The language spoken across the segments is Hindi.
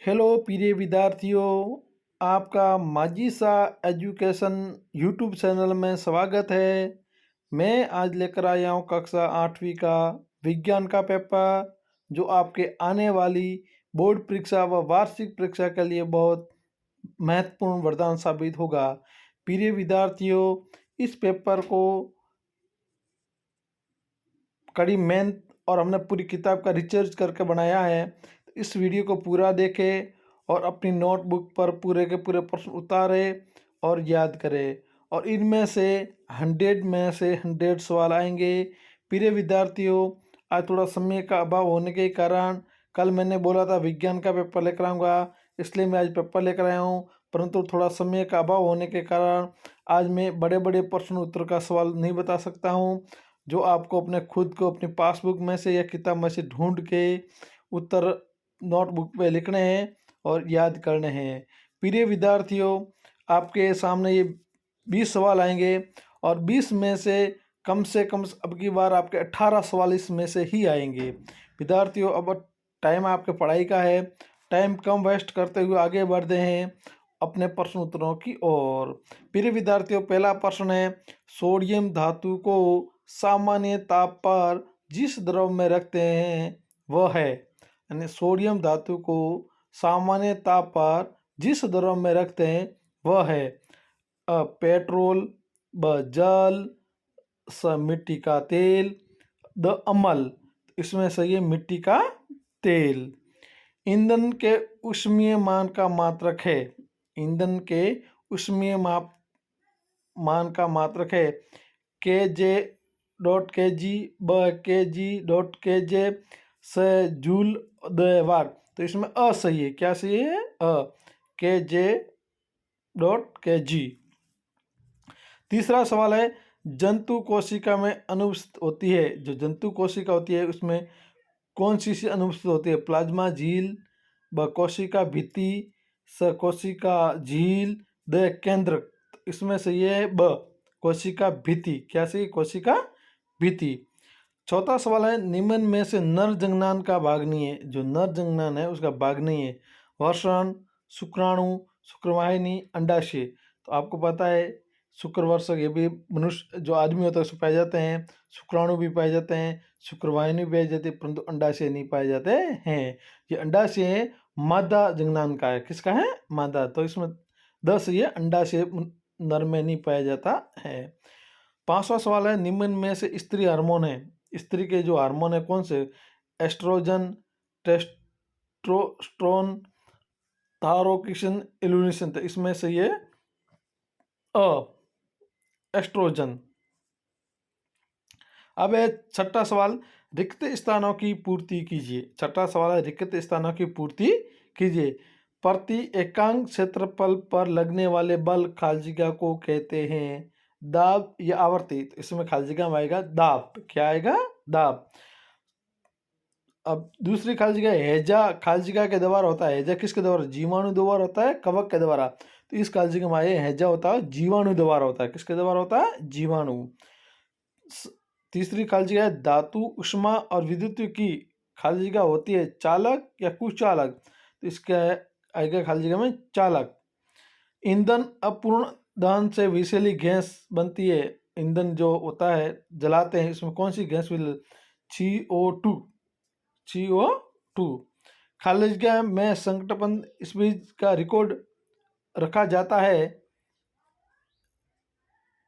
हेलो प्रिय विद्यार्थियों, आपका माजी सा एजुकेशन यूट्यूब चैनल में स्वागत है। मैं आज लेकर आया हूँ कक्षा 8वीं का विज्ञान का पेपर, जो आपके आने वाली बोर्ड परीक्षा व वार्षिक परीक्षा के लिए बहुत महत्वपूर्ण वरदान साबित होगा। प्रिय विद्यार्थियों, इस पेपर को कड़ी मेहनत और हमने पूरी किताब का रिसर्च करके बनाया है। तो इस वीडियो को पूरा देखें और अपनी नोटबुक पर पूरे के पूरे प्रश्न उतारें और याद करें। और इनमें से 100 में से 100 सवाल आएंगे। प्रिय विद्यार्थियों, आज थोड़ा समय का अभाव होने के कारण कल मैंने बोला था विज्ञान का पेपर लेकर आऊँगा, इसलिए मैं आज पेपर लेकर आया हूँ। परंतु थोड़ा समय का अभाव होने के कारण आज मैं बड़े बड़े प्रश्न उत्तर का सवाल नहीं बता सकता हूँ, जो आपको अपने खुद को अपनी पासबुक में से या किताब में से ढूंढ के उत्तर नोटबुक पे लिखने हैं और याद करने हैं। प्रिय विद्यार्थियों, आपके सामने ये 20 सवाल आएंगे और 20 में से कम अब की बार आपके 18 सवाल इसमें से ही आएंगे। विद्यार्थियों, अब टाइम आपके पढ़ाई का है, टाइम कम वेस्ट करते हुए आगे बढ़ते हैं अपने प्रश्न उत्तरों की ओर। प्रिय विद्यार्थियों, पहला प्रश्न है, सोडियम धातु को सामान्य ताप पर जिस द्रव में रखते हैं वह है। यानी सोडियम धातु को सामान्य ताप पर जिस द्रव में रखते हैं वह है पेट्रोल, ब जल, स मिट्टी का तेल, द अमल। इसमें सही है मिट्टी का तेल। ईंधन के ऊष्मीय मान का मात्रक है। ईंधन के ऊष्मीय मान का मात्रक है kJ.kg, ब kg.kj, स जूल द वाट। तो इसमें अ सही है। क्या सही है? kJ.kg। तीसरा सवाल है, जंतु कोशिका में अनुपस्थित होती है। जो जंतु कोशिका होती है उसमें कौन सी अनुपस्थित होती है? प्लाज्मा झील, ब कोशिका भित्ति, स कोशिका झील, द केंद्र। इसमें से ये है ब कोशिका भित्ति। क्या सही? कोशिका भित्ति। चौथा सवाल है, निम्न में से नर जंगनान का भाग नहीं है। जो नर जंगनान है उसका भाग नहीं है। वर्षण, शुक्राणु, शुक्रवाहिनी, अंडाशय। तो आपको पता है शुक्रवर्षक ये भी मनुष्य जो आदमी होता है उसमें पाए जाते हैं। शुक्राणु भी पाए जाते हैं, शुक्रवाहिनी भी पाई जाती है, परंतु अंडाशय नहीं पाए जाते हैं। ये अंडाशय मादा जंगनान का है। किसका है? मादा। तो इसमें 10 ये अंडाशय नर में नहीं पाया जाता है। पांचवा सवाल है, निम्न में से स्त्री हार्मोन है। स्त्री के जो हार्मोन है कौन से? एस्ट्रोजन, टेस्टोस्टेरोन, थायरोक्सिन, इल्यूसिन। तो इसमें से ये एस्ट्रोजन। अब है छठा सवाल, रिक्त स्थानों की पूर्ति कीजिए। छठा सवाल है, रिक्त स्थानों की पूर्ति कीजिए। प्रति एकांक क्षेत्रफल पर लगने वाले बल खाली जगह को कहते हैं दाब या आवर्ती। तो इसमें खाली जगह में आएगा दाब। क्या आएगा? दाब। अब दूसरी खाली जगह हैजा खाली जगह के द्वारा होता है। हैजा किसके द्वारा? जीवाणु द्वारा होता है, कवक के द्वारा। तो इस खाली जगह में आए हैजा होता है जीवाणु द्वारा होता है। किसके द्वारा होता है? जीवाणु। तीसरी खाली जगह है, धातु, उष्मा और विद्युत की खाली जगह होती है चालक या कुचालक। तो इसका आएगा खाली जगह में चालक। ईंधन अपूर्ण दहन से विषैली गैस बनती है। ईंधन जो होता है जलाते हैं, इसमें कौन सी गैस? CO2। CO2। खाली जगह में संकटपन स्पीच का रिकॉर्ड रखा जाता है।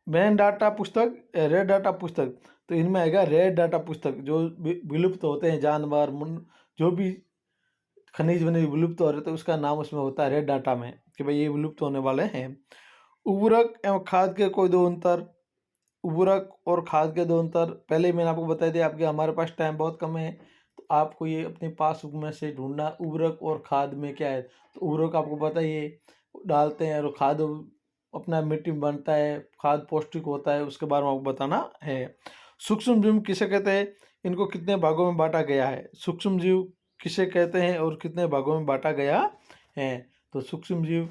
मैन डाटा पुस्तक, रेड डाटा पुस्तक। तो इनमें आएगा रेड डाटा पुस्तक। जो विलुप्त होते हैं जानवर, जो भी खनिज वनिज विलुप्त हो रहे थे उसका नाम उसमें होता है रेड डाटा में, कि भाई ये विलुप्त होने वाले हैं। उर्वरक एवं खाद के कोई दो अंतर। उर्वरक और खाद के दो अंतर पहले ही मैंने आपको बता दिया। आपके हमारे पास टाइम बहुत कम है, तो आपको ये अपने पासबुक में से ढूंढना उर्वरक और खाद में क्या है। तो उर्वरक आपको पता ही है, डालते हैं, और खाद अपना मिट्टी में बनता है, खाद पौष्टिक होता है, उसके बारे में आपको बताना है। सूक्ष्म जीव किसे कहते हैं? इनको कितने भागों में बांटा गया है? सूक्ष्म जीव किसे कहते हैं और कितने भागों में बांटा गया है? तो सूक्ष्म जीव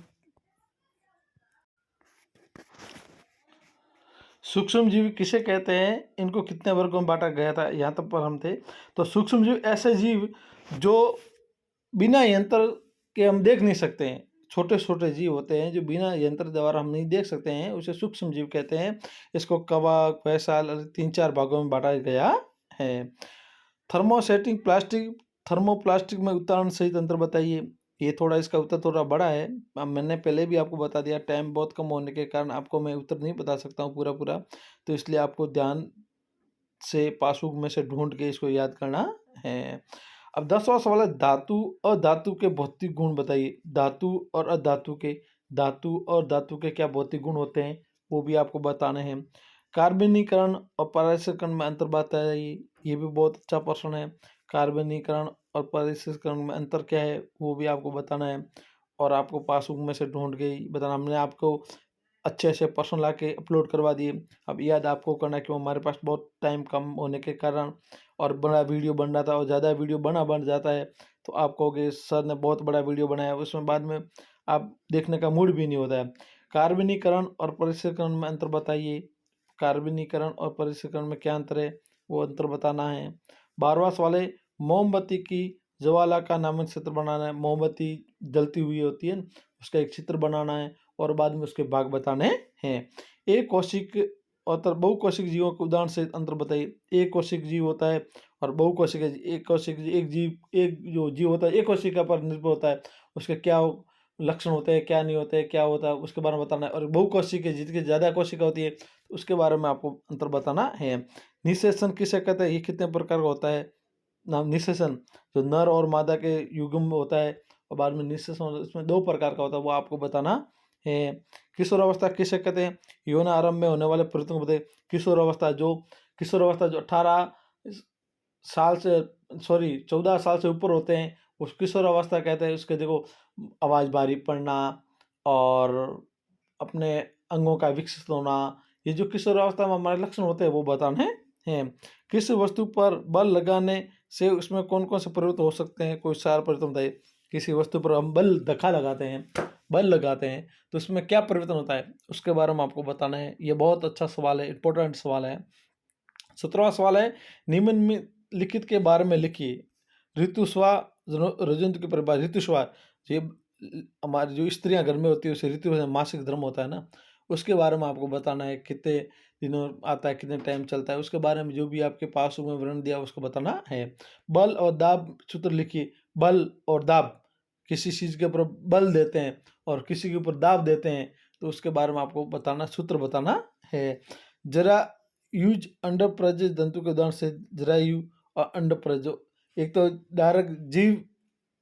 किसे कहते हैं, इनको कितने वर्गों में बांटा गया था, यहाँ तक पर हम थे। तो सूक्ष्म जीव ऐसे जीव जो बिना यंत्र के हम देख नहीं सकते हैं। छोटे-छोटे जीव होते हैं जो बिना यंत्र द्वारा हम नहीं देख सकते हैं, उसे सूक्ष्म जीव कहते हैं। इसको कवक, वैसाल 3-4 भागों में बाँटा गया है। थर्मोसेटिंग प्लास्टिक थर्मोप्लास्टिक में उतारण सही तंत्र बताइए। ये थोड़ा इसका उत्तर थोड़ा बड़ा है। मैंने पहले भी आपको बता दिया, टाइम बहुत कम होने के कारण आपको मैं उत्तर नहीं बता सकता हूँ पूरा-पूरा, तो इसलिए आपको ध्यान से पासबुक में से ढूँढ के इसको याद करना है। अब 10वां सवाल है, धातु के भौतिक गुण बताइए। धातु और धातु के क्या भौतिक गुण होते हैं, वो भी आपको बताने हैं। कार्बनीकरण और परागीकरण में अंतर बताइए। ये भी बहुत अच्छा प्रश्न है। कार्बनीकरण और परागीकरण में अंतर क्या है, वो भी आपको बताना है और आपको पासबुक में से ढूँढ के ही बताना। हमने आपको अच्छे से प्रश्न ला के अपलोड करवा दिए। अब याद आपको करना है, क्यों हमारे पास बहुत टाइम कम होने के कारण और बड़ा वीडियो बन रहा था और ज़्यादा वीडियो बन जाता है तो आप कहोगे सर ने बहुत बड़ा वीडियो बनाया, उसमें बाद में आप देखने का मूड भी नहीं होता है। कार्बनीकरण और परिष्करण में अंतर बताइए। कार्बनीकरण और परिष्करण में क्या अंतर है, वो अंतर बताना है। 12वां सवाल है, मोमबत्ती की ज्वाला का नामक चित्र बनाना है। मोमबत्ती जलती हुई होती है, उसका एक चित्र बनाना है और बाद में उसके भाग बताने हैं। एक कोशिक और बहुकोशिक जीवों के उदाहरण से अंतर बताइए। एक कोशिक जीव होता है और बहुकोशिक एक कोशिक एक जो जीव होता है एक कोशिका पर निर्भर होता है, उसके क्या लक्षण होते हैं, क्या नहीं होते हैं, क्या होता है, उसके बारे में बताना है। और बहुकोशिक जितनी ज़्यादा कोशिका होती है उसके बारे में आपको अंतर बताना है। निषेचन किसे कहते हैं, ये कितने प्रकार का होता है। नाम निषेचन जो नर और मादा के युग्म में होता है और बाद में निषेचन इसमें 2 प्रकार का होता है, वो आपको बताना है। किशोरावस्था किसे कहते हैं, यौन आरंभ में होने वाले परिवर्तन को बताइए। किशोरावस्था जो 18 साल से 14 साल से ऊपर होते हैं उस किशोरावस्था कहते हैं। उसके देखो आवाज़ बारीक पड़ना और अपने अंगों का विकसित होना, ये जो किशोरावस्था में हमारे लक्षण होते हैं वो बताने हैं। किस वस्तु पर बल लगाने से उसमें कौन कौन से परिवर्तन हो सकते हैं, कोई 4 परिवर्तन बताइए। किसी वस्तु पर हम बल लगाते हैं तो उसमें क्या परिवर्तन होता है, उसके बारे में आपको बताना है। ये बहुत अच्छा सवाल है, इंपॉर्टेंट सवाल है। 17वां सवाल है, निम्न में लिखित के बारे में लिखिए। ऋतुस्राव रजंतु की परिभाषा। ऋतुस्राव ये हमारी जो स्त्रियां घर में होती है उसे ऋतु मासिक धर्म होता है ना, उसके बारे में आपको बताना है। कितने दिनों आता है, कितने टाइम चलता है, उसके बारे में जो भी आपके पास में वर्णन दिया उसको बताना है। बल और दाब सूत्र लिखिए। बल और दाब, किसी चीज़ के ऊपर बल देते हैं और किसी के ऊपर दाब देते हैं तो उसके बारे में आपको बताना, सूत्र बताना है। जरा यूज अंडर प्रज जंतु के उदाहरण से जरायु और अंड प्रजो। एक तो डायरेक्ट जीव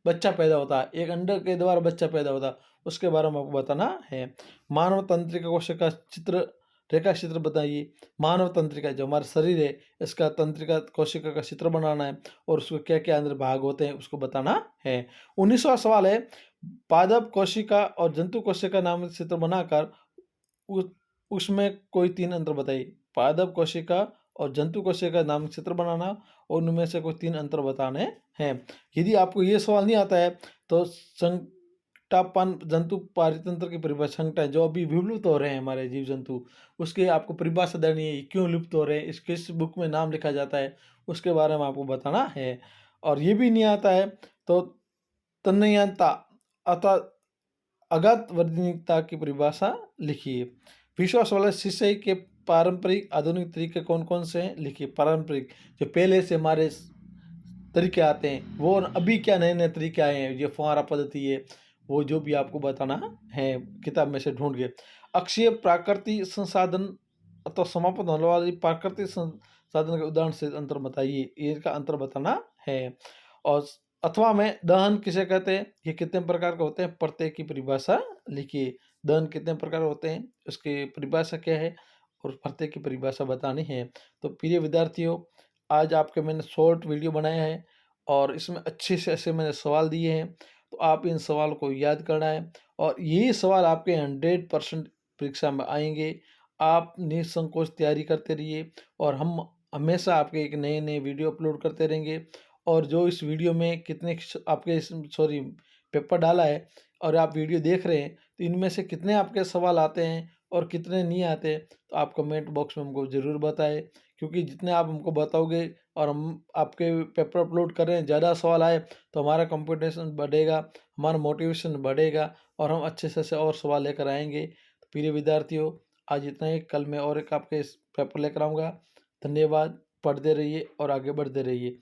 बच्चा पैदा होता है, एक अंडे के द्वारा बच्चा पैदा होता है, उसके बारे में आपको बताना है। मानव तंत्रिका कोशिका चित्र रेखा चित्र बताइए। मानव तंत्रिका जो हमारा शरीर है इसका तंत्रिका कोशिका का चित्र बनाना है और उसको क्या क्या अंदर भाग होते हैं उसको बताना है। 19वां सवाल है, पादप कोशिका और जंतु कोशिका नामक चित्र बनाकर उसमें कोई 3 अंतर बताइए। पादप कोशिका और जंतु कोशिका नामक चित्र बनाना और उनमें से कोई 3 अंतर बताने हैं। यदि आपको ये सवाल नहीं आता है तो संकटापन जंतु पारितंत्र की परिभाषा, संकट जो अभी विलुप्त हो रहे हैं हमारे जीव जंतु, उसके आपको परिभाषा देनी है। क्यों लुप्त हो रहे हैं, इस किस बुक में नाम लिखा जाता है, उसके बारे में आपको बताना है। और ये भी नहीं आता है तो तन्मयता अर्थात अगत वर्तनीयता की परिभाषा लिखिए। 20वां सवाल है, सिंचाई के पारंपरिक आधुनिक तरीके कौन कौन से हैं, लिखिए। पारंपरिक जो पहले से हमारे तरीके आते हैं वो, अभी क्या नए नए तरीके आए हैं, ये फुहारा पद्धति है, वो जो भी आपको बताना है किताब में से ढूंढ के। अक्षय प्राकृतिक संसाधन अथवा समाप्त होने वाली प्राकृतिक संसाधन के उदाहरण से अंतर बताइए, इसका अंतर बताना है। और अथवा में दहन किसे कहते हैं, ये कितने प्रकार के होते हैं, प्रत्येक की परिभाषा लिखिए। दहन कितने प्रकार होते हैं, उसकी परिभाषा क्या है और प्रत्येक की परिभाषा बतानी है। तो प्रिय विद्यार्थियों, आज आपके मैंने शॉर्ट वीडियो बनाया है और इसमें अच्छे से ऐसे मैंने सवाल दिए हैं, तो आप इन सवाल को याद करना है और ये सवाल आपके 100% परीक्षा में आएंगे। आप निसंकोच तैयारी करते रहिए और हम हमेशा आपके एक नए नए वीडियो अपलोड करते रहेंगे। और जो इस वीडियो में कितने आपके पेपर डाला है और आप वीडियो देख रहे हैं तो इनमें से कितने आपके सवाल आते हैं और कितने नहीं आते, तो आप कमेंट बॉक्स में हमको ज़रूर बताएं। क्योंकि जितने आप हमको बताओगे और हम आपके पेपर अपलोड कर रहे हैं, ज़्यादा सवाल आए तो हमारा कंपटीशन बढ़ेगा, हमारा मोटिवेशन बढ़ेगा और हम अच्छे से और सवाल लेकर आएंगे। तो प्रिय विद्यार्थियों, आज इतना ही। कल मैं और एक आपके पेपर लेकर आऊँगा। धन्यवाद। पढ़ते रहिए और आगे बढ़ते रहिए।